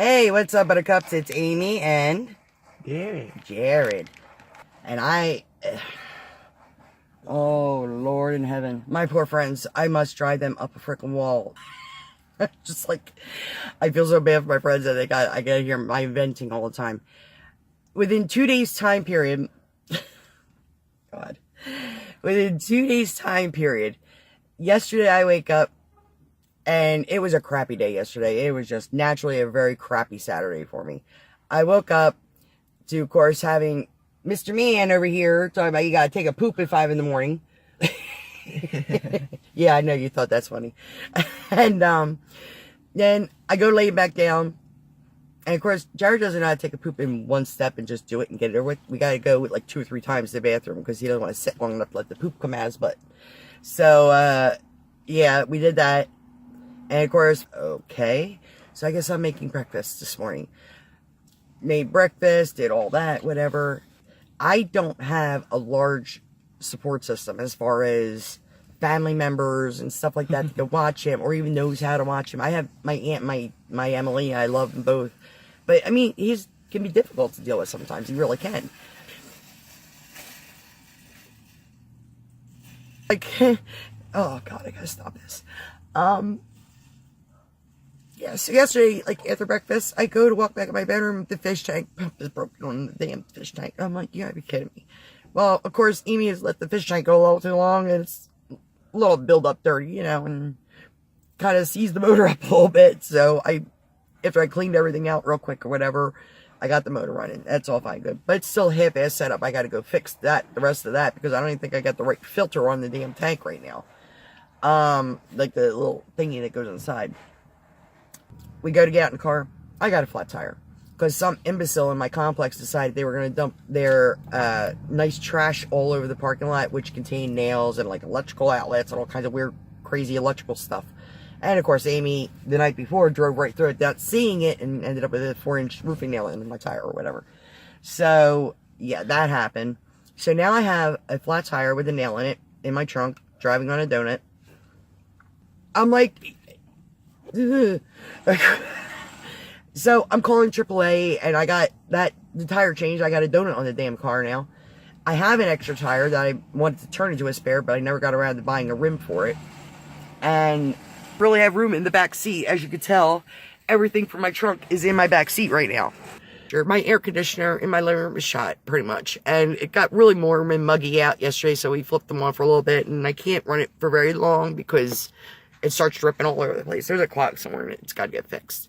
Hey, what's up, Buttercups? It's Amy and Jared. And oh, Lord in heaven. My poor friends, I must drive them up a freaking wall. Just like, I feel so bad for my friends that I gotta hear my venting all the time. Within 2 days time period, God, within 2 days time period, yesterday I wake up, and it was a crappy day yesterday. It was just naturally a very crappy Saturday for me. I woke up to, of course, having Mr. Man over here talking about you gotta take a poop at 5 in the morning. Yeah, I know you thought that's funny. And then I go lay back down. And of course, Jared doesn't know how to take a poop in one step and just do it and get it over with. We gotta go like 2 or 3 times to the bathroom because he doesn't want to sit long enough to let the poop come out his butt. So, yeah, we did that. And of course, okay. So I guess I'm making breakfast this morning. Made breakfast, did all that, whatever. I don't have a large support system as far as family members and stuff like that to watch him or even knows how to watch him. I have my aunt, my Emily. I love them both. But, I mean, he can be difficult to deal with sometimes. He really can. Like, oh, God, I gotta stop this. Yeah, so yesterday, like, after breakfast, I go to walk back in my bedroom, the fish tank is broken on the damn fish tank. I'm like, you gotta be kidding me. Well, of course, Amy has let the fish tank go a little too long, and it's a little build-up dirty, you know, and kind of seized the motor up a little bit, so after I cleaned everything out real quick or whatever, I got the motor running. That's all fine, good. But it's still half-ass setup. I gotta go fix the rest of that, because I don't even think I got the right filter on the damn tank right now. Like the little thingy that goes inside. We go to get out in the car. I got a flat tire. Because some imbecile in my complex decided they were going to dump their nice trash all over the parking lot, which contained nails and like electrical outlets and all kinds of weird, crazy electrical stuff. And of course, Amy, the night before, drove right through it without seeing it and ended up with a 4-inch roofing nail in my tire or whatever. So, yeah, that happened. So now I have a flat tire with a nail in it in my trunk, driving on a donut. I'm like... So I'm calling AAA and I got the tire changed. I got a donut on the damn car now. I have an extra tire that I wanted to turn into a spare, but I never got around to buying a rim for it. And really have room in the back seat. As you can tell, everything from my trunk is in my back seat right now. My air conditioner in my living room is shot, pretty much. And it got really warm and muggy out yesterday, so we flipped them on for a little bit. And I can't run it for very long because it starts dripping all over the place. There's a clog somewhere in it. It's got to get fixed.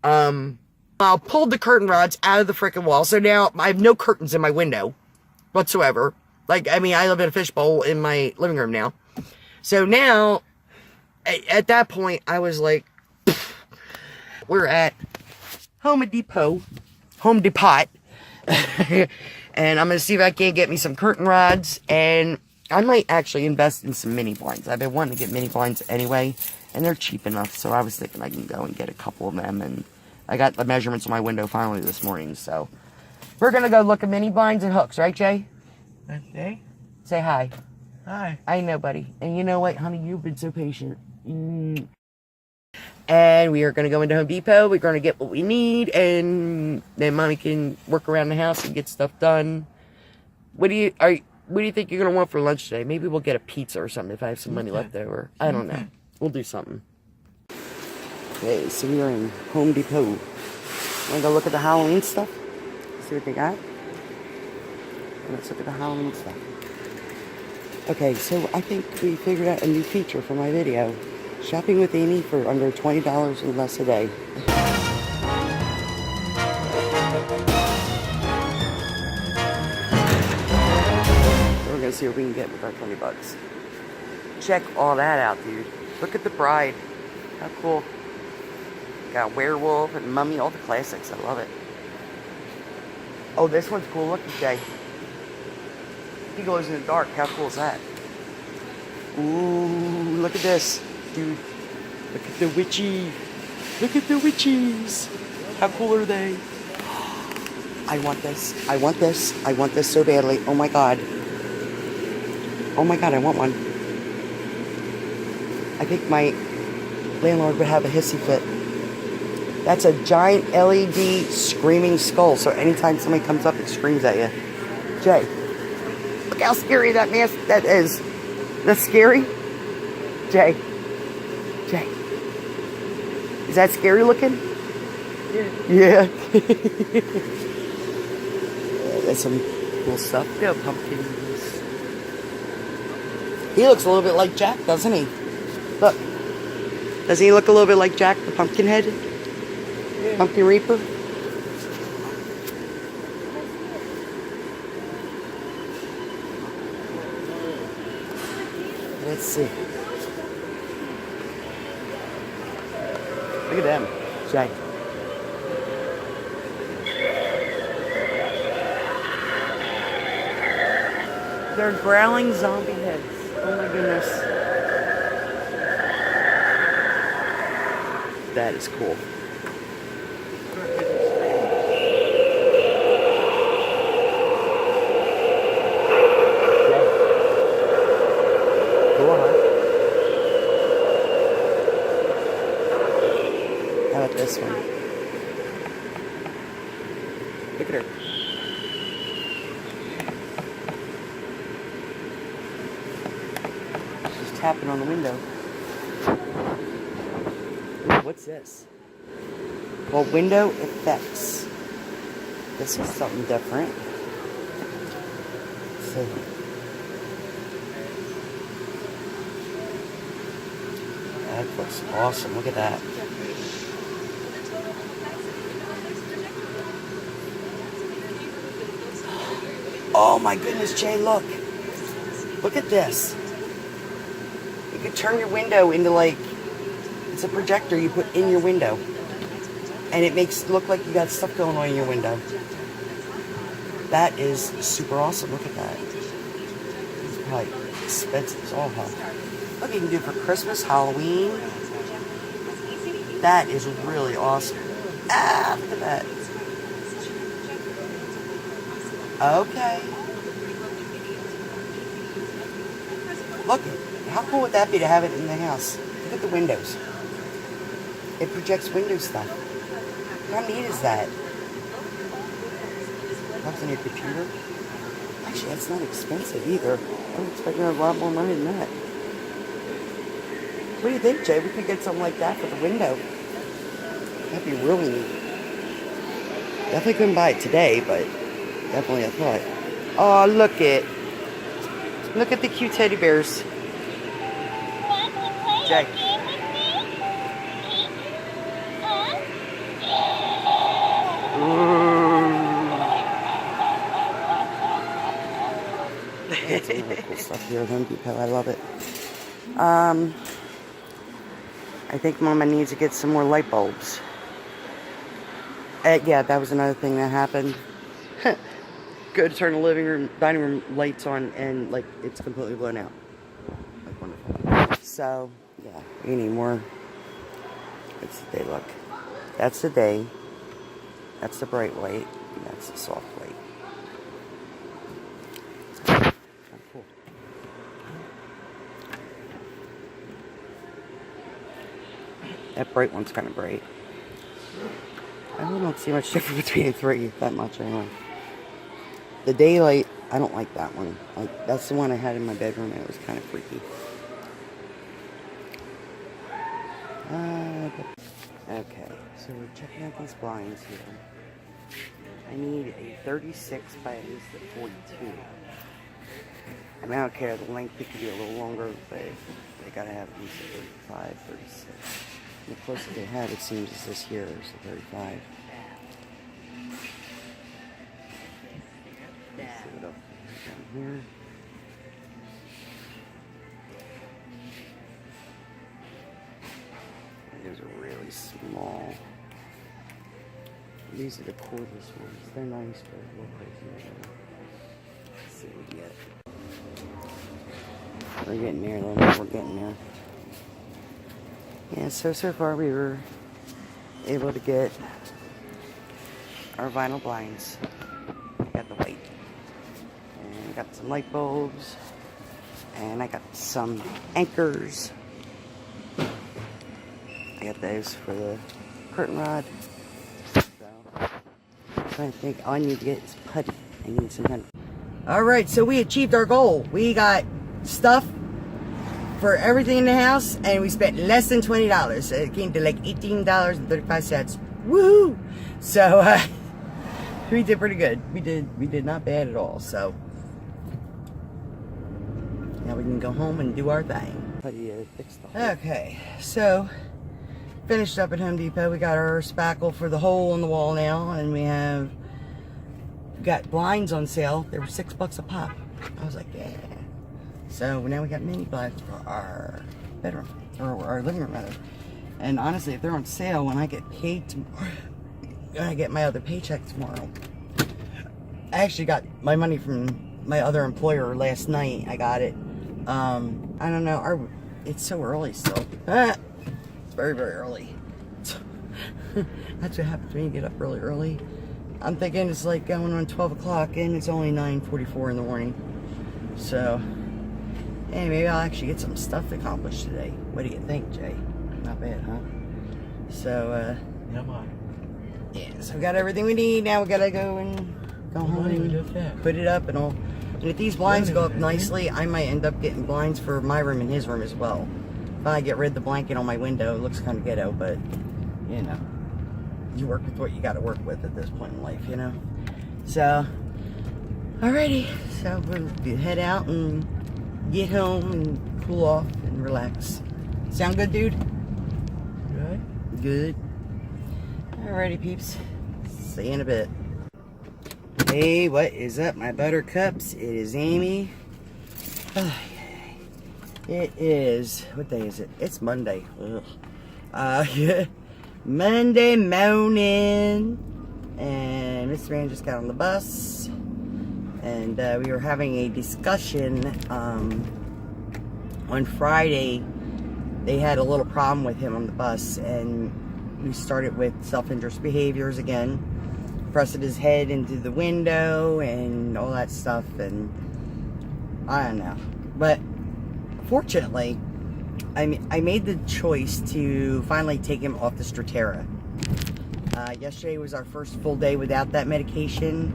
I pulled the curtain rods out of the freaking wall. So now I have no curtains in my window whatsoever. Like, I mean, I live in a fishbowl in my living room now. So now, at that point, I was like, we're at Home Depot. And I'm going to see if I can get me some curtain rods. And I might actually invest in some mini blinds. I've been wanting to get mini blinds anyway, and they're cheap enough, so I was thinking I can go and get a couple of them, and I got the measurements on my window finally this morning, so we're going to go look at mini blinds and hooks, right, Jay? Okay. Say hi. Hi. I know, buddy. And you know what, honey, you've been so patient. And we are going to go into Home Depot. We're going to get what we need, and then Mommy can work around the house and get stuff done. What do you think you're going to want for lunch today? Maybe we'll get a pizza or something if I have some money left over. I don't know. We'll do something. Okay, so we are in Home Depot. Want to go look at the Halloween stuff? See what they got? Let's look at the Halloween stuff. Okay, so I think we figured out a new feature for my video. Shopping with Amy for under $20 and less a day. We're gonna see what we can get with our 20 bucks. Check all that out, dude. Look at the bride. How cool. Got werewolf and mummy, all the classics. I love it. Oh, this one's cool. Look at Jay. He glows in the dark. How cool is that? Ooh, look at this. Dude, look at the witchy. Look at the witches. How cool are they? I want this. I want this. I want this so badly. Oh my god. Oh my god, I want one. I think my landlord would have a hissy fit. That's a giant LED screaming skull. So anytime somebody comes up, it screams at you. Jay, look how scary that mask that is. That's scary? Jay. Jay. Is that scary looking? Yeah. That's some cool stuff. Yeah, pumpkins. He looks a little bit like Jack, doesn't he? Look. Doesn't he look a little bit like Jack the Pumpkinhead? Yeah. Pumpkin Reaper? Let's see. Look at them. Jay. They're growling zombie heads. Oh my goodness. That is cool. Go on. How about this one? Look at her. She's tapping on the window. What's this? Well, window effects. This is something different. So, that looks awesome. Look at that. Oh my goodness, Jay, look. Look at this. You can turn your window into like, it's a projector you put in your window. And it makes it look like you got stuff going on in your window. That is super awesome. Look at that. It's probably expensive as all hell. Look, you can do it for Christmas, Halloween. That is really awesome. Ah, look at that. Okay. Look, how cool would that be to have it in the house? Look at the windows. It projects window stuff. How neat is that? Plugs in your computer. Actually, that's not expensive either. I was expecting a lot more money than that. What do you think, Jay? We could get something like that for the window. That'd be really neat. Definitely couldn't buy it today, but definitely a thought. Oh, look it. Look at the cute teddy bears. Jay. That's some really cool stuff here at Home Depot. I love it. I think Mama needs to get some more light bulbs. Yeah, that was another thing that happened. Go to turn the living room, dining room lights on, and like it's completely blown out. Like wonderful. So yeah, we need more. That's the day look. That's the day. That's the bright white. And that's the soft white. Oh, cool. That bright one's kind of bright. I really don't see much difference between the three, that much anyway. The daylight, I don't like that one. Like that's the one I had in my bedroom and it was kind of freaky. Okay, so we're checking out these blinds here. I need a 36 by at least a 42. I mean, I don't care, the length it could be a little longer, but they gotta have at least a 35, 36. And the closest they have, it seems, is this here, is a 35. Let's see what else down here. These are really small. These are the cordless ones. They're nice, but a little crazy. Let's see what we get. We're getting there, though. We're getting there. Yeah, so far we were able to get our vinyl blinds. I got the white. And I got some light bulbs. And I got some anchors. I got those for the curtain rod. So, I'm trying to think. All I need to get is putty. I need some kind of... Alright, so we achieved our goal. We got stuff for everything in the house, and we spent less than $20. It came to like $18.35. Woohoo! So, we did pretty good. We did not bad at all. So, now we can go home and do our thing. Okay, so finished up at Home Depot. We got our spackle for the hole in the wall now, and we got blinds on sale. They were $6 a pop. I was like, yeah. So now we got mini blinds for our bedroom, or our living room rather. And honestly, if they're on sale when I get paid tomorrow, when I get my other paycheck tomorrow. I actually got my money from my other employer last night. I got it. I don't know. It's so early still. It's very, very early. That's what happens when you get up really early. I'm thinking it's like going on 12 o'clock and it's only 9:44 in the morning. So, hey, maybe I'll actually get some stuff accomplished today. What do you think, Jay? Not bad, huh? So, yeah, so we got everything we need. Now we gotta go home and put it up and all. And if these blinds go up nicely, I might end up getting blinds for my room and his room as well. If I get rid of the blanket on my window, it looks kind of ghetto, but, you know, you work with what you got to work with at this point in life, you know? So, alrighty. So, we'll head out and get home and cool off and relax. Sound good, dude? Good. Good. Alrighty, peeps. See you in a bit. Hey, what is up, my buttercups? It is Amy. It is, what day is it? It's Monday. Ugh. Monday morning. And Mr. Man just got on the bus. And we were having a discussion on Friday. They had a little problem with him on the bus. And we started with self-injurious behaviors again. Pressing his head into the window and all that stuff, and I don't know. But fortunately, I made the choice to finally take him off the Strattera. Yesterday was our first full day without that medication,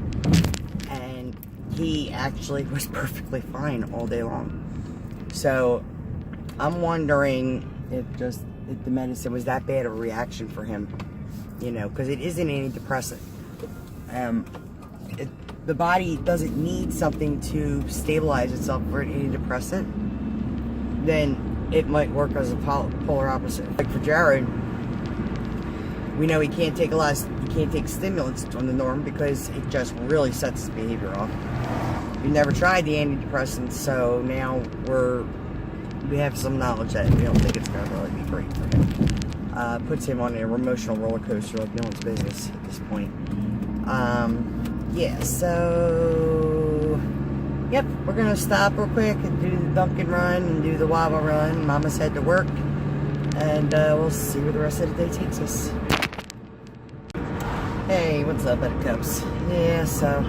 and he actually was perfectly fine all day long. So I'm wondering if the medicine was that bad of a reaction for him, you know, because it is an antidepressant. The body doesn't need something to stabilize itself for an antidepressant, then it might work as a polar opposite. Like for Jared, we know he can't take stimulants on the norm because it just really sets his behavior off. We never tried the antidepressants, so now we have some knowledge that we don't think it's going to really be great for him. Puts him on an emotional roller coaster like no one's business at this point. Yeah, so, yep, we're going to stop real quick and do the Dunkin' run and do the Wawa run. Mama's head to work, and we'll see where the rest of the day takes us. Hey, what's up, buttercups? Yeah, so,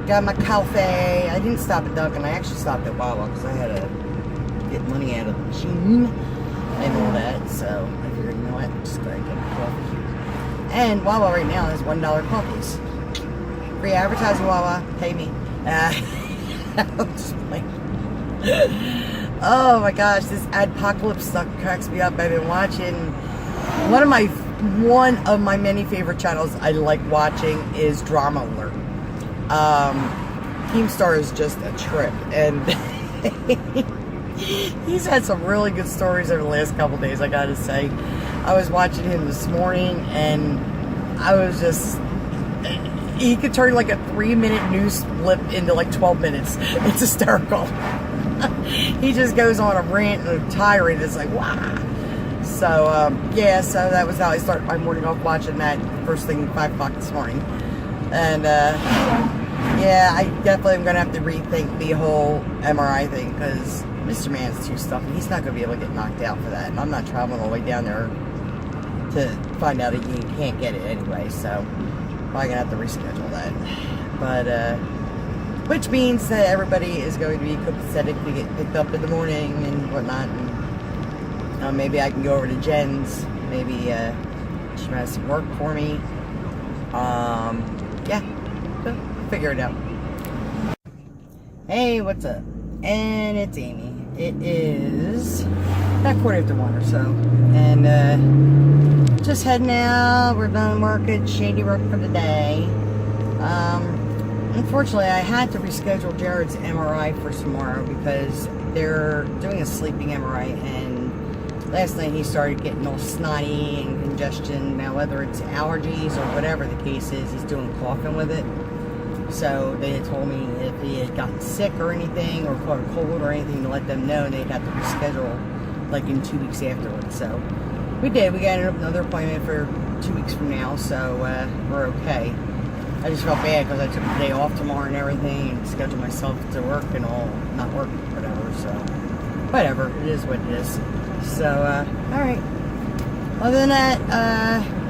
got my coffee. I didn't stop at Dunkin', I actually stopped at Wawa because I had to get money out of the machine and all that, so I figured, you know what, I'm just going to get my coffee here. And Wawa right now has $1 coffees. Free advertising, Wawa. Pay me. I'm just playing. Oh my gosh, this adpocalypse stuff cracks me up. I've been watching one of my many favorite channels I like watching is Drama Alert. Keemstar is just a trip, and he's had some really good stories over the last couple days, I gotta say. I was watching him this morning, and I was just... He could turn like a 3-minute news blip into like 12 minutes. It's hysterical. He just goes on a rant and a tirade. It's like, wow. So, yeah, so that was how I started my morning off, watching that first thing 5 o'clock this morning. And, yeah, I definitely am going to have to rethink the whole MRI thing, because Mr. Man's too stuffy. He's not going to be able to get knocked out for that. And I'm not traveling all the way down there to find out that you can't get it anyway, so probably going to have to reschedule that. But, which means that everybody is going to be copacetic to get picked up in the morning and whatnot. And, maybe I can go over to Jen's, maybe She has some work for me. Yeah, so I'll figure it out. Hey, what's up? And it's Amy. It is about 1:45 or so. And, just heading out. We're done work at Shady Work for the day. Unfortunately, I had to reschedule Jared's MRI for tomorrow because they're doing a sleeping MRI, and last night he started getting all snotty and congestion. Now, whether it's allergies or whatever the case is, he's doing coughing with it. So they had told me if he had gotten sick or anything, or caught a cold or anything, to let them know, and they'd have to reschedule like in 2 weeks afterwards. So we did. We got another appointment for 2 weeks from now, so we're okay. I just felt bad because I took the day off tomorrow and everything, and scheduled myself to work and all, not work, whatever. So whatever, it is what it is. So all right. Other than that,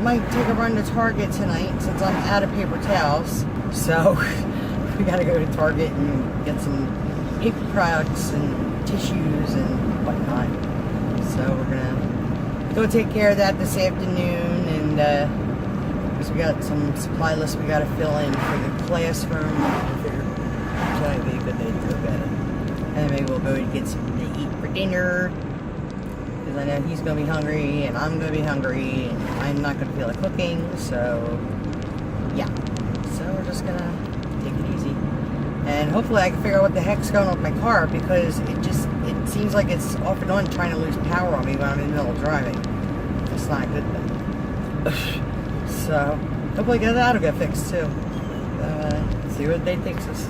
might take a run to Target tonight since I'm out of paper towels. So we gotta go to Target and get some paper products and tissues and whatnot. So we're gonna go take care of that this afternoon, and because we got some supply lists we gotta fill in for the classroom. I figured tonight would be a good day to go get it. And maybe we'll go and get something to eat for dinner, because I know he's gonna be hungry and I'm gonna be hungry, and I'm not gonna feel like cooking. So yeah. So we're just gonna take it easy, and hopefully I can figure out what the heck's going on with my car, because it seems like it's off and on trying to lose power on me when I'm in the middle of driving. That's not a good thing. So hopefully that'll get fixed too. See what day takes us.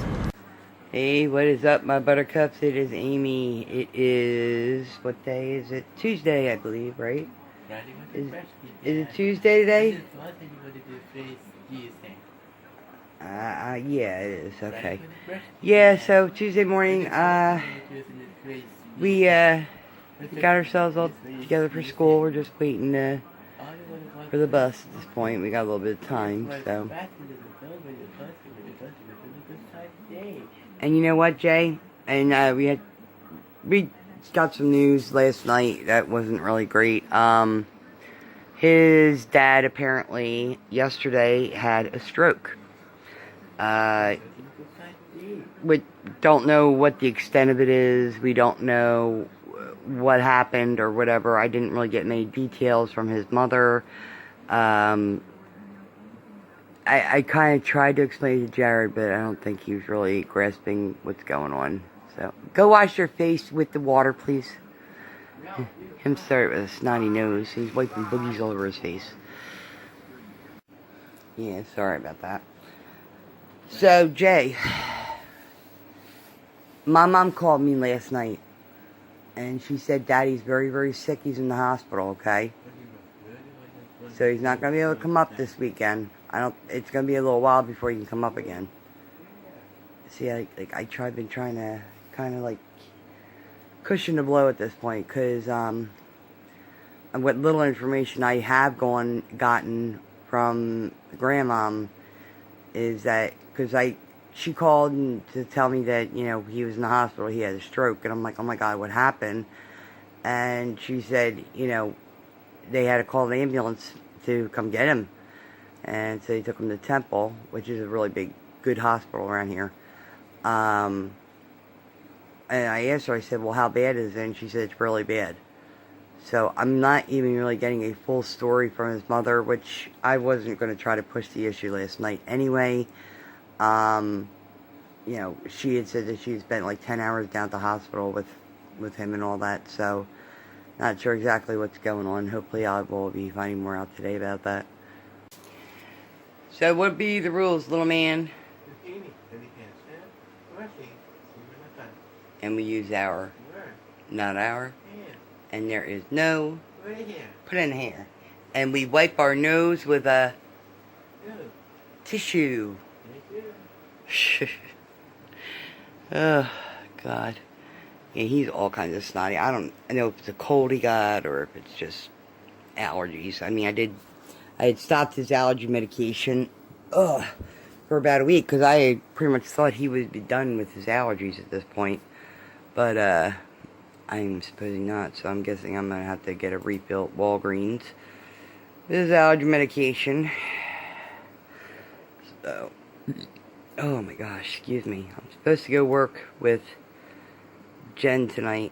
Hey, what is up, my buttercups? It is Amy. It is, what day is it? Tuesday, I believe, right? Is it Tuesday today? Yeah, it is. Okay. Yeah, so Tuesday morning, we got ourselves all together for school. We're just waiting for the bus at this point. We got a little bit of time, so. And you know what, Jay? And we got some news last night that wasn't really great. His dad apparently yesterday had a stroke. We don't know what the extent of it is. We don't know what happened or whatever. I didn't really get many details from his mother. I kind of tried to explain to Jared, but I don't think he was really grasping what's going on. So, go wash your face with the water, please. Him start with a snotty nose. He's wiping boogies all over his face. Yeah, sorry about that. So, Jay, my mom called me last night, and she said Daddy's very, very sick. He's in the hospital, okay? So he's not going to be able to come up this weekend. It's going to be a little while before he can come up again. See, been trying to kind of like cushion the blow at this point, because what little information I have gotten from grandmom is that, because she called to tell me that, you know, he was in the hospital, he had a stroke, and I'm like, oh my God, what happened? And she said, you know, they had to call the ambulance to come get him, and so they took him to Temple, which is a really good hospital around here. And I asked her, I said, well, how bad is it? And she said, it's really bad. So I'm not even really getting a full story from his mother, which I wasn't going to try to push the issue last night anyway. You know, she had said that she spent like 10 hours down at the hospital with him and all that, so not sure exactly what's going on. Hopefully I will be finding more out today about that. So what would be the rules, little man? And we use our, not our. And there is no put in hair. And we wipe our nose with a tissue. Oh, God. Yeah, he's all kinds of snotty. I don't know if it's a cold he got or if it's just allergies. I mean, I had stopped his allergy medication for about a week because I had pretty much thought he would be done with his allergies at this point. But, I'm supposing not, so I'm guessing I'm going to have to get a refill at Walgreens. This is allergy medication. So, oh my gosh, excuse me. I'm supposed to go work with Jen today.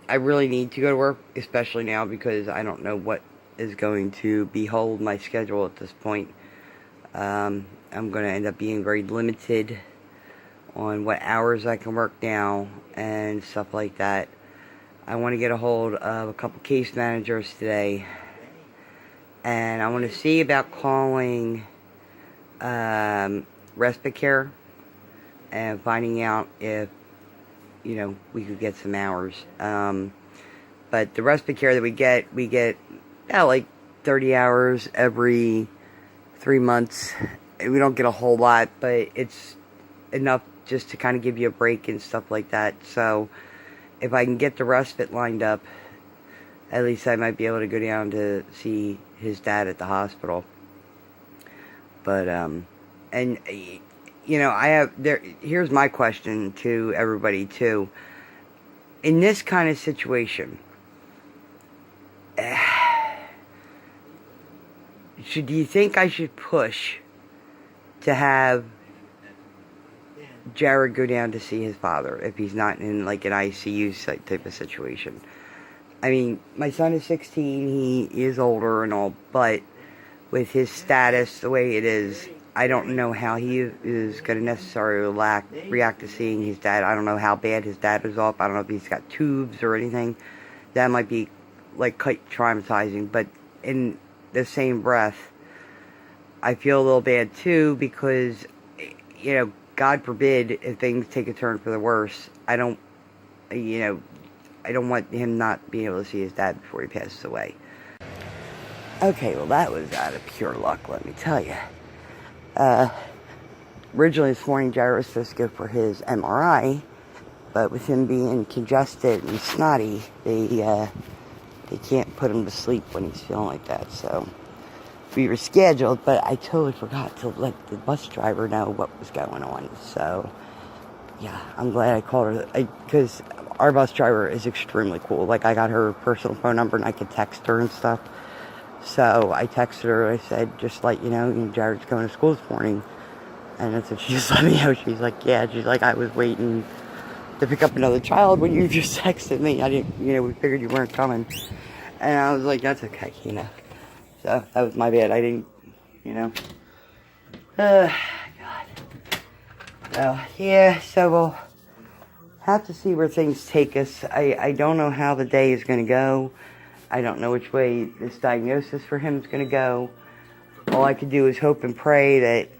I really need to go to work, especially now because I don't know what is going to behold my schedule at this point. I'm going to end up being very limited on what hours I can work now and stuff like that. I want to get a hold of a couple case managers today, and I want to see about calling respite care and finding out if, you know, we could get some hours. But the respite care that we get like 30 hours every 3 months. We don't get a whole lot, but it's enough just to kind of give you a break and stuff like that. So if I can get the respite lined up, at least I might be able to go down to see his dad at the hospital. But and you know, here's my question to everybody too. In this kind of situation, do you think I should push to have Jared go down to see his father if he's not in like an ICU type of situation? I mean, my son is 16, he is older and all, but with his status the way it is, I don't know how he is going to necessarily react to seeing his dad. I don't know how bad his dad is off. I don't know if he's got tubes or anything. That might be like quite traumatizing, but in the same breath, I feel a little bad too because, you know, God forbid if things take a turn for the worse. I don't want him not being able to see his dad before he passes away. Okay, well that was out of pure luck, let me tell you. Originally this morning, Jared was supposed to go for his MRI, but with him being congested and snotty, they can't put him to sleep when he's feeling like that. So we were scheduled, but I totally forgot to let the bus driver know what was going on. So yeah, I'm glad I called her because our bus driver is extremely cool. Like, I got her personal phone number and I could text her and stuff. So I texted her. I said, just let you know, Jared's going to school this morning. And I said, she just let me know. She's like, yeah. She's like, I was waiting to pick up another child when you just texted me. I didn't, we figured you weren't coming. And I was like, that's okay, So that was my bad. I didn't, God. So, yeah, so we'll have to see where things take us. I don't know how the day is going to go. I don't know which way this diagnosis for him is going to go. All I could do is hope and pray that,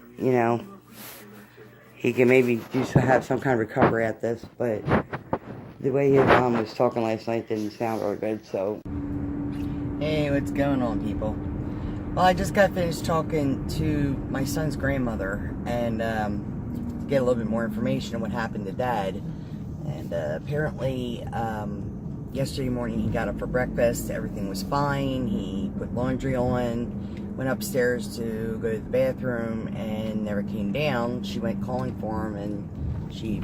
he can maybe have some kind of recovery at this. But the way his mom was talking last night didn't sound really good, so. Hey, what's going on, people? Well, I just got finished talking to my son's grandmother and to get a little bit more information on what happened to Dad. And apparently, yesterday morning he got up for breakfast. Everything was fine. He put laundry on, went upstairs to go to the bathroom, and never came down. She went calling for him, and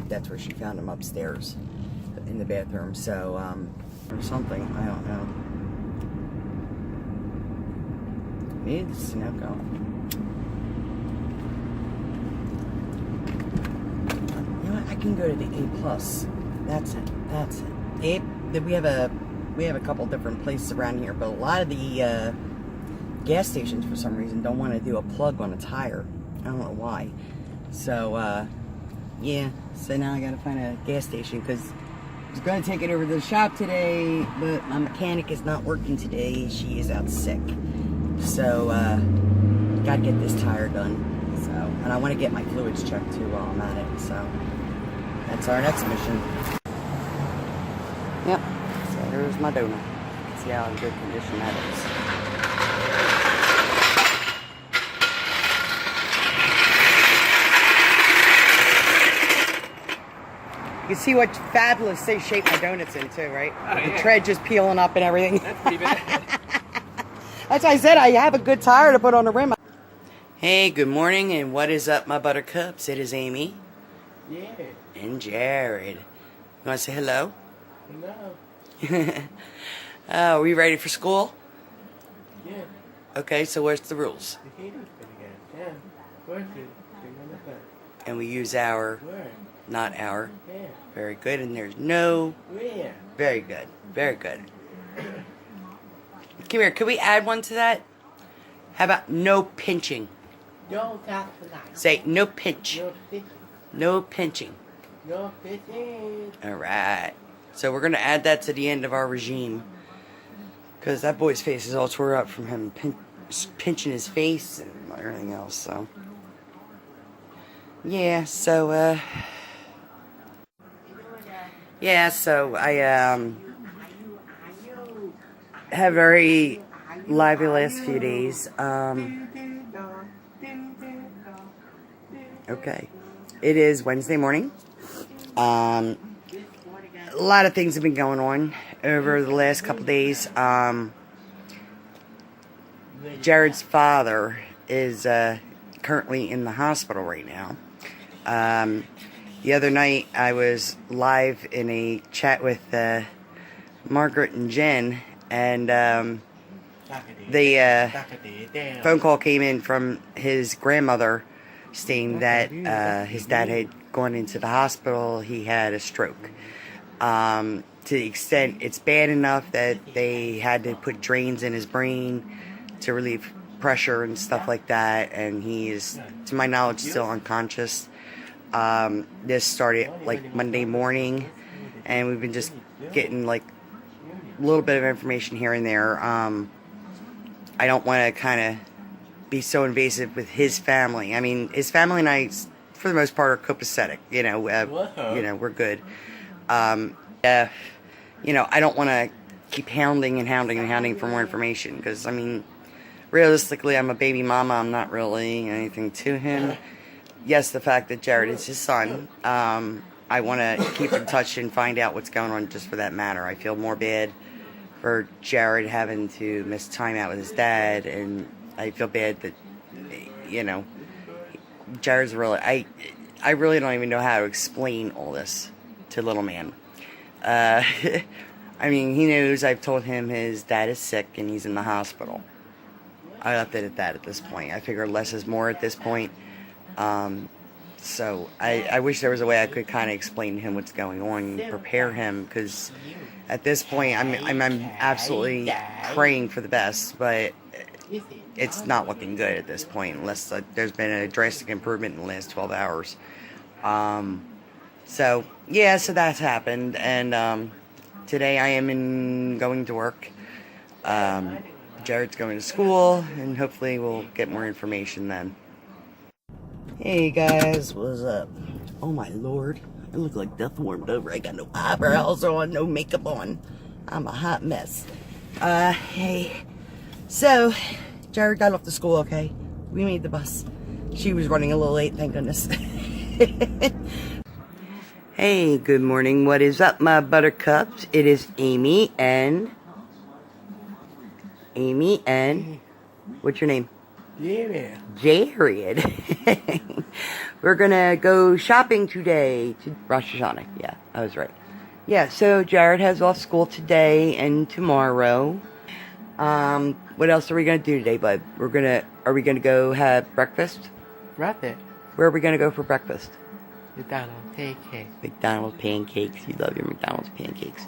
that's where she found him, upstairs in the bathroom. So, or something. I don't know. Maybe the snow going. You know what? I can go to the A+. That's it. We have a couple different places around here, but a lot of the gas stations for some reason don't want to do a plug on a tire. I don't know why. So yeah. So now I gotta find a gas station because I was going to take it over to the shop today, but my mechanic is not working today. She is out sick. So, gotta get this tire done. So, and I want to get my fluids checked too while I'm at it. So, that's our next mission. Yep. So, there's my donut. See how in good condition that is. You can see what fabulous shape my donut's in too, right? Oh, yeah. The tread just peeling up and everything. That's pretty bad. That's why I said I have a good tire to put on the rim. Hey, good morning, and what is up, my buttercups? It is Amy. Yeah. And Jared. You want to say hello? Hello. Are we ready for school? Yeah. Okay, so where's the rules? The haters gonna get 10. Versus 300. And we use our, Where? not our. Yeah. Very good, and there's no. Where? Very good. Very good. Come here, could we add one to that? How about no pinching? No tap tonight. Say no pinch. No fishing. No pinching. No fishing. Alright. So we're going to add that to the end of our regime. Because that boy's face is all tore up from him pinching his face and everything else, so. Yeah, so, I, have very lively last few days. Okay. It is Wednesday morning. A lot of things have been going on over the last couple days. Jared's father is currently in the hospital right now. The other night I was live in a chat with Margaret and Jen, and the phone call came in from his grandmother stating that his dad had gone into the hospital. He had a stroke. To the extent it's bad enough that they had to put drains in his brain to relieve pressure and stuff like that, and he is, to my knowledge, still unconscious. This started like Monday morning, and we've been just getting like a little bit of information here and there. I don't want to kind of be so invasive with his family. I mean, his family and I, for the most part, are copacetic. We're good. I don't want to keep hounding for more information, because, I mean, realistically, I'm a baby mama. I'm not really anything to him. Yes, the fact that Jared is his son. I want to keep in touch and find out what's going on just for that matter. I feel more bad for Jared having to miss time out with his dad, and I feel bad that, Jared's really, I really don't even know how to explain all this to little man. I mean, he knows I've told him his dad is sick and he's in the hospital. I left it at that at this point. I figure less is more at this point. So I wish there was a way I could kind of explain to him what's going on and prepare him, because at this point I'm absolutely praying for the best, but it's not looking good at this point unless there's been a drastic improvement in the last 12 hours. So that's happened, and today I am going to work. Jared's going to school, and hopefully we'll get more information then. Hey guys, what's up? Oh my lord, I look like death warmed over. I got no eyebrows on, no makeup on. I'm a hot mess. Hey. So, Jared got off to school, okay? We made the bus. She was running a little late, thank goodness. Hey, good morning. What is up, my buttercups? It is Amy and... What's your name? Jared. We're gonna go shopping today to Rosh Hashanah. Yeah, I was right. Yeah, so Jared has off school today and tomorrow. What else are we gonna do today, bud? Are we gonna go have breakfast? Breakfast? Where are we gonna go for breakfast? McDonald's pancakes. McDonald's pancakes. You love your McDonald's pancakes.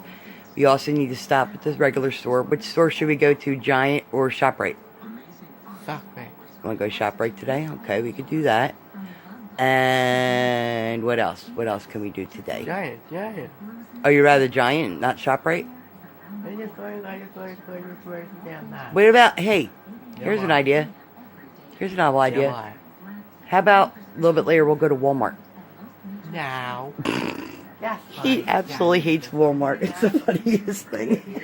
We also need to stop at this regular store. Which store should we go to, Giant or ShopRite? ShopRite. Want to go ShopRite today? Okay, we could do that. And what else? What else can we do today? Giant. Oh, you rather Giant, not ShopRite? I just What about, hey, here's an idea. Here's a novel idea. How about a little bit later we'll go to Walmart? No. He absolutely hates Walmart. It's the funniest thing.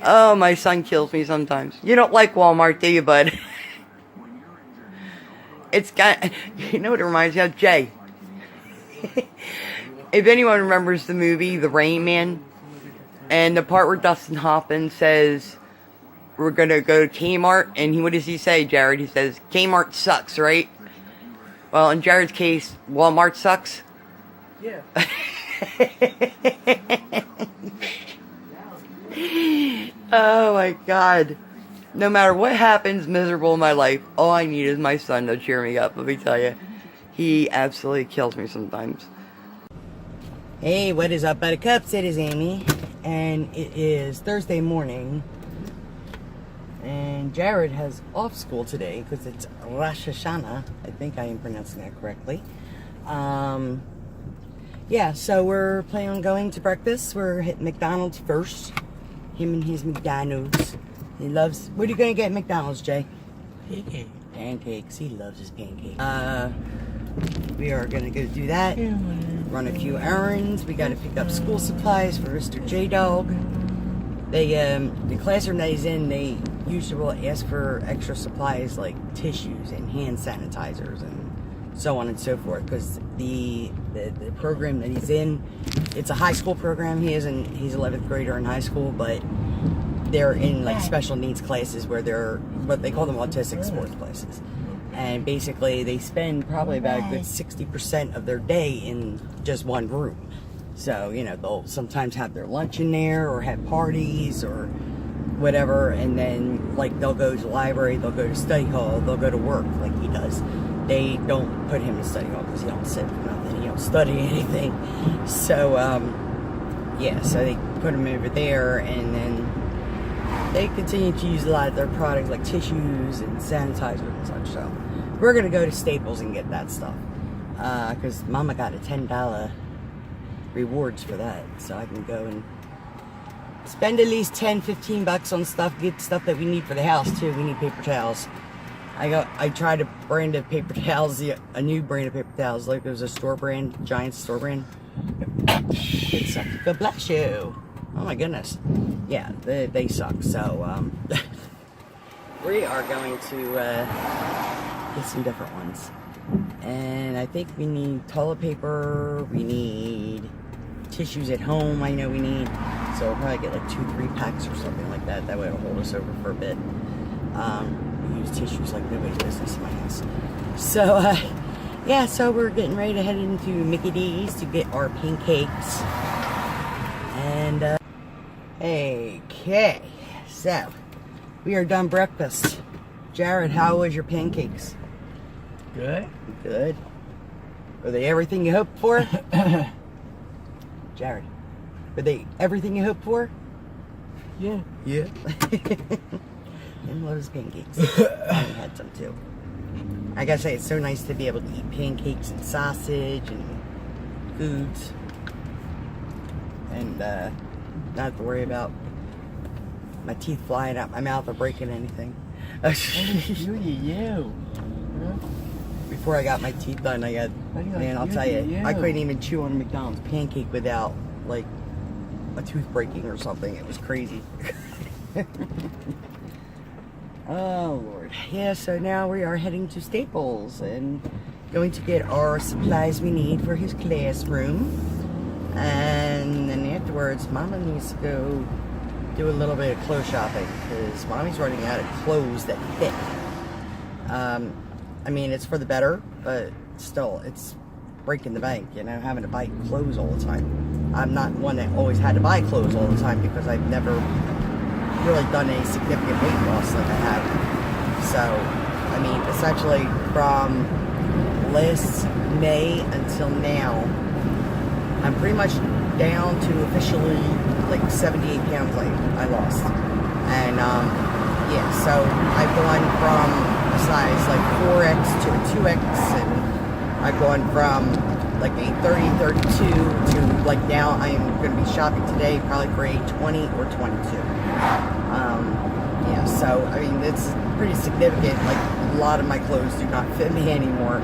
Oh, my son kills me sometimes. You don't like Walmart, do you, bud? It's got, you know what it reminds me of? Jay. If anyone remembers the movie The Rain Man, and the part where Dustin Hoffman says, we're going to go to Kmart, and what does he say, Jared? He says, Kmart sucks, right? Well, in Jared's case, Walmart sucks. Yeah. Oh my God. No matter what happens miserable in my life, all I need is my son to cheer me up. Let me tell you, he absolutely kills me sometimes. Hey, what is up, Buttercups? It is Amy, and it is Thursday morning, and Jared has off school today because it's Rosh Hashanah. I think I am pronouncing that correctly. Yeah, so we're planning on going to breakfast. We're hitting McDonald's first. Him and his McDonald's. He loves... What are you going to get at McDonald's, Jay? Pancake. Pancakes. He loves his pancakes. We are going to go do that. Run a few errands. We got to pick up school supplies for Mr. J-Dog. They, the classroom that he's in, they usually will ask for extra supplies like tissues and hand sanitizers and so on and so forth, because the program that he's in, it's a high school program. He's 11th grader in high school, but they're in like special needs classes where they're what they call them autistic sports classes, and basically they spend probably about a good 60% of their day in just one room. So, you know, they'll sometimes have their lunch in there or have parties or whatever, and then like they'll go to the library, they'll go to study hall, they'll go to work like he does. They don't put him in study hall because he don't sit for nothing, he don't study anything. So yeah, so they put him over there, and then they continue to use a lot of their products like tissues and sanitizer and such. So we're gonna go to Staples and get that stuff because Mama got a $10 rewards for that, so I can go and spend at least $10-15 on stuff, get stuff that we need for the house too. We need paper towels. I tried a brand of paper towels, a new brand of paper towels, like it was a store brand, Giant store brand. It sucked. God bless you. Oh my goodness. Yeah, they suck. So we are going to get some different ones. And I think we need toilet paper, we need tissues at home, I know we need. So we'll probably get like 2-3 packs or something like that. That way it'll hold us over for a bit. We use tissues like nobody's business in my house. So, yeah, so we're getting ready to head into Mickey D's to get our pancakes. And, okay, so we are done breakfast. Jared, how was your pancakes? Good. Good. Were they everything you hoped for? Jared, were they everything you hoped for? Yeah. Yeah. And loves pancakes. I had some too. I gotta say, it's so nice to be able to eat pancakes and sausage and foods. And not have to worry about my teeth flying out my mouth or breaking anything. Before I got my teeth done, man, I'll tell you, I couldn't even chew on a McDonald's pancake without, like, a tooth breaking or something. It was crazy. Oh, Lord. Yeah, so now we are heading to Staples and going to get our supplies we need for his classroom. And then afterwards, Mama needs to go do a little bit of clothes shopping because Mommy's running out of clothes that fit. I mean, it's for the better, but still, it's breaking the bank, you know, having to buy clothes all the time. I'm not one that always had to buy clothes all the time because I've never really done any significant weight loss like I have. So, I mean, essentially from last May until now, I'm pretty much down to officially like 78 pounds I lost. And yeah, so I've gone from a size like 4X to a 2X, and I've gone from like a 30, 32 to like now I am going to be shopping today probably for a 20 or 22. Yeah, so I mean it's pretty significant. Like a lot of my clothes do not fit me anymore,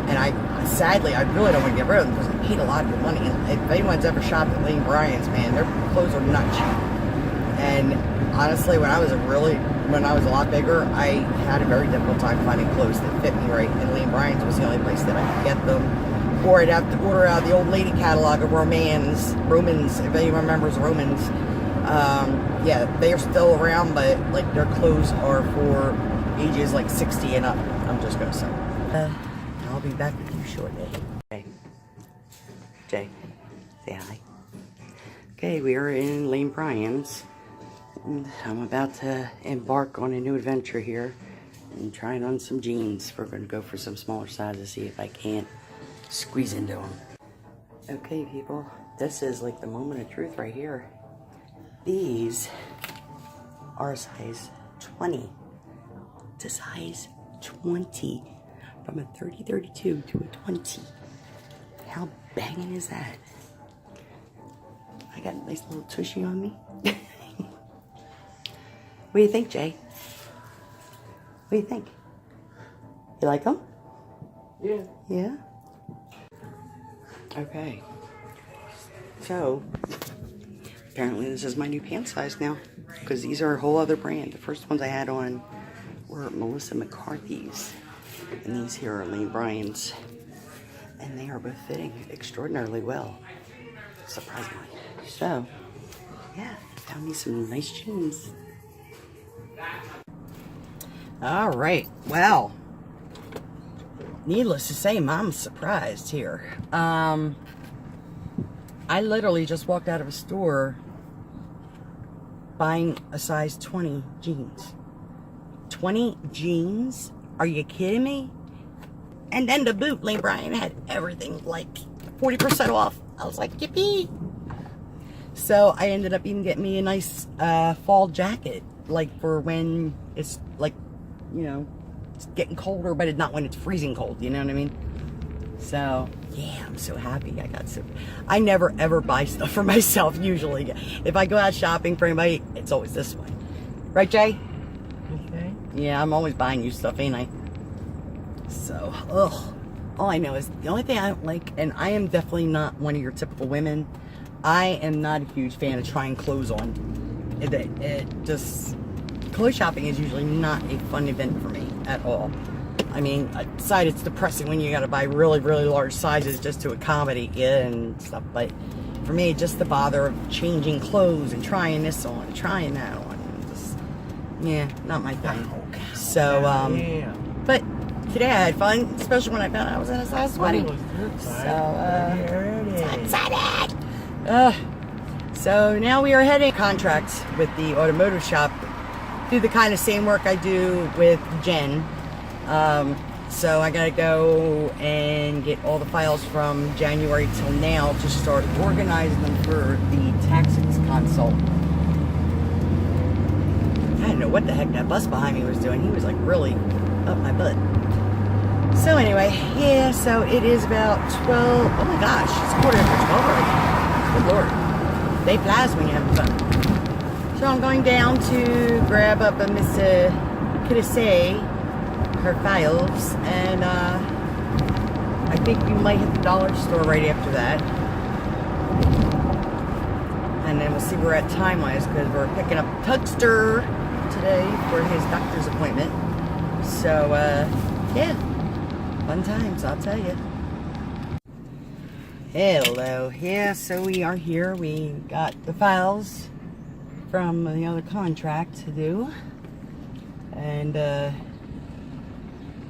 and sadly I really don't want to get rid of them because I paid a lot of good money. If anyone's ever shopped at Lane Bryant's, man, their clothes are not cheap. And honestly, when I was a lot bigger, I had a very difficult time finding clothes that fit me right, and Lane Bryant's was the only place that I could get them. Or I'd have to order out the old lady catalog of Romans, if anyone remembers Romans. Yeah, they are still around, but like their clothes are for ages like 60 and up, I'm just gonna say. I'll be back with you shortly. Jay, Say hi. Okay, we are in Lane Bryant's. And I'm about to embark on a new adventure here and trying on some jeans. We're going to go for some smaller sizes, see if I can't squeeze into them. Okay, people, this is like the moment of truth right here. These are a size 20 to size 20, from a 30-32 to a 20. How banging is that? I got a nice little tushy on me. What do you think, Jay? What do you think? You like them? Yeah. Yeah? Okay. So, apparently this is my new pant size now, because these are a whole other brand. The first ones I had on were Melissa McCarthy's, and these here are Lane Bryant's, and they are both fitting extraordinarily well, surprisingly. So, yeah, found me some nice jeans. All right. Well, needless to say, Mom's surprised here. I literally just walked out of a store buying a size 20 jeans. 20 jeans? Are you kidding me? And then the boot, Lane Bryant had everything like 40% off. I was like, yippee! So I ended up even getting me a nice fall jacket, like for when it's like, you know, it's getting colder, but it's not when it's freezing cold. You know what I mean? So yeah, I'm so happy. I never ever buy stuff for myself. Usually, if I go out shopping for anybody, it's always this way, right, Jay? Okay. Yeah, I'm always buying you stuff, ain't I? So, all I know is the only thing I don't like, and I am definitely not one of your typical women. I am not a huge fan of trying clothes on. It just, clothes shopping is usually not a fun event for me at all. I mean, aside it's depressing when you gotta buy really, really large sizes just to accommodate you and stuff, but for me, just the bother of changing clothes and trying this on, trying that on, just, yeah, not my thing. So, Yeah. but today I had fun, especially when I found out I was in a size 20. So, excited! So now we are heading contracts with the automotive shop. Do the kind of same work I do with Jen. So I gotta go and get all the files from January till now to start organizing them for the taxes consult. I didn't know what the heck that bus behind me was doing. He was like really up my butt. So anyway, yeah, so it is about 12. Oh my gosh, it's 12:15 already. Good Lord. They flies when you're having fun. So I'm going down to grab up a Miss Kitase, her files, and I think we might hit the dollar store right after that. And then we'll see where we're at time-wise, because we're picking up Tugster today for his doctor's appointment. So, yeah, fun times, I'll tell you. Hello, yeah, so we are here. We got the files from the other contract to do. And,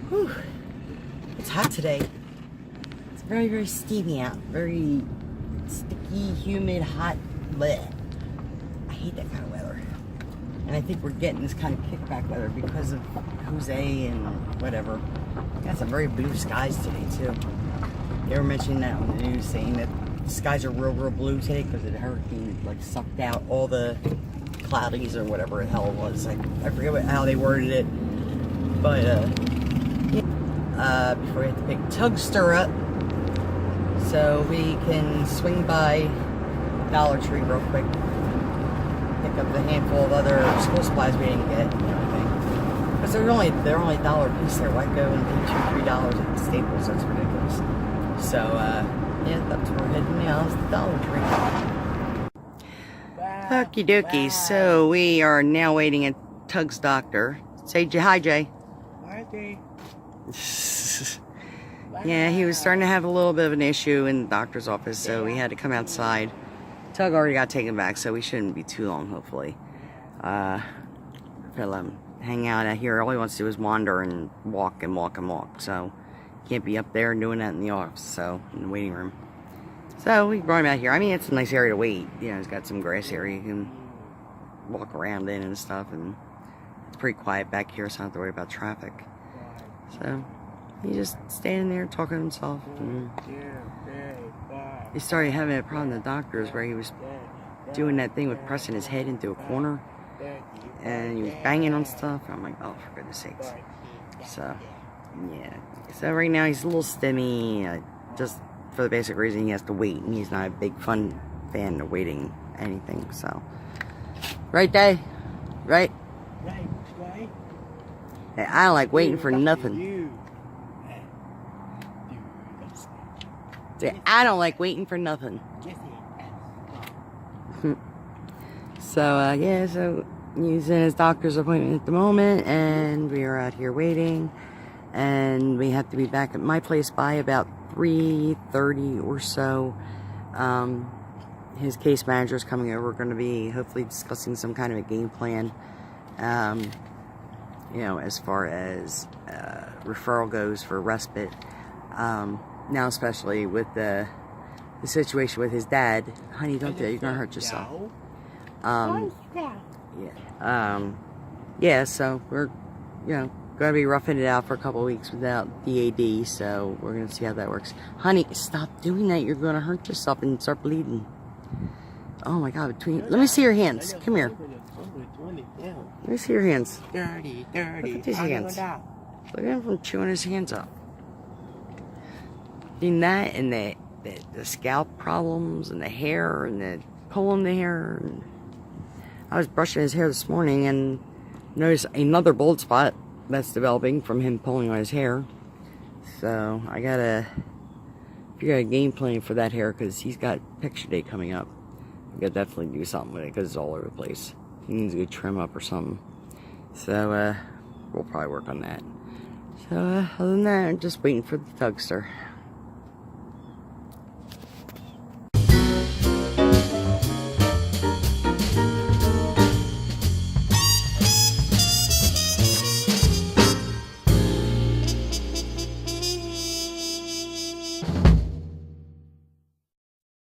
whew, it's hot today. It's very, very steamy out. Very sticky, humid, hot. Bleh. I hate that kind of weather. And I think we're getting this kind of kickback weather because of Jose and whatever. Got some very blue skies today, too. They were mentioning that on the news, saying that the skies are real, real blue today because the hurricane like sucked out all the cloudies or whatever the hell it was. I forget how they worded it. But, yeah. Before we have to pick Tugster up, so we can swing by Dollar Tree real quick, pick up the handful of other school supplies we didn't get and everything. Because they're only $1 a piece there. Why go and pay $2, $3 at Staples? That's ridiculous. So, yeah, that's where we're heading now. It's the Dollar Tree. Okie dokie. So we are now waiting at Tug's doctor. Say hi, Jay. Hi, Jay. Yeah, he was starting to have a little bit of an issue in the doctor's office, so we had to come outside. Tug already got taken back, so we shouldn't be too long, hopefully. I'll let him hang out out here. All he wants to do is wander and walk and walk and walk, so can't be up there and doing that in the office, so in the waiting room. So we brought him out here. I mean, it's a nice area to wait. You know, it's got some grass area you can walk around in and stuff, and it's pretty quiet back here, so I don't have to worry about traffic. So he's just standing there talking to himself. And he started having a problem with the doctors where he was doing that thing with pressing his head into a corner, and he was banging on stuff. I'm like, oh, for goodness sakes. So yeah. So right now he's a little stimmy, just for the basic reason he has to wait, and he's not a big fun fan of waiting anything. So right, Dave? Right? Right. Hey, I don't like waiting for nothing. Say, I don't like waiting for nothing. So yeah, so he's in his doctor's appointment at the moment, and we are out here waiting, and we have to be back at my place by about 3:30 or so. His case manager is coming over. We're going to be hopefully discussing some kind of a game plan, you know, as far as referral goes for respite. Now, especially with the situation with his dad. Honey, don't do that. You're going to hurt yourself. Yeah, so we're, you know, going to be roughing it out for a couple of weeks without DAD, so we're going to see how that works. Honey, stop doing that. You're going to hurt yourself and start bleeding. Oh my God, let me see your hands. Come here. Let me see your hands. Dirty. Look at these hands. Look at him from chewing his hands up. Between that and the scalp problems and the hair and the pulling the hair. And I was brushing his hair this morning and noticed another bald spot that's developing from him pulling on his hair. So I gotta figure out a game plan for that hair, because he's got picture day coming up. I gotta definitely do something with it because it's all over the place. He needs a good trim up or something. So we'll probably work on that. So other than that, I'm just waiting for the Tugster.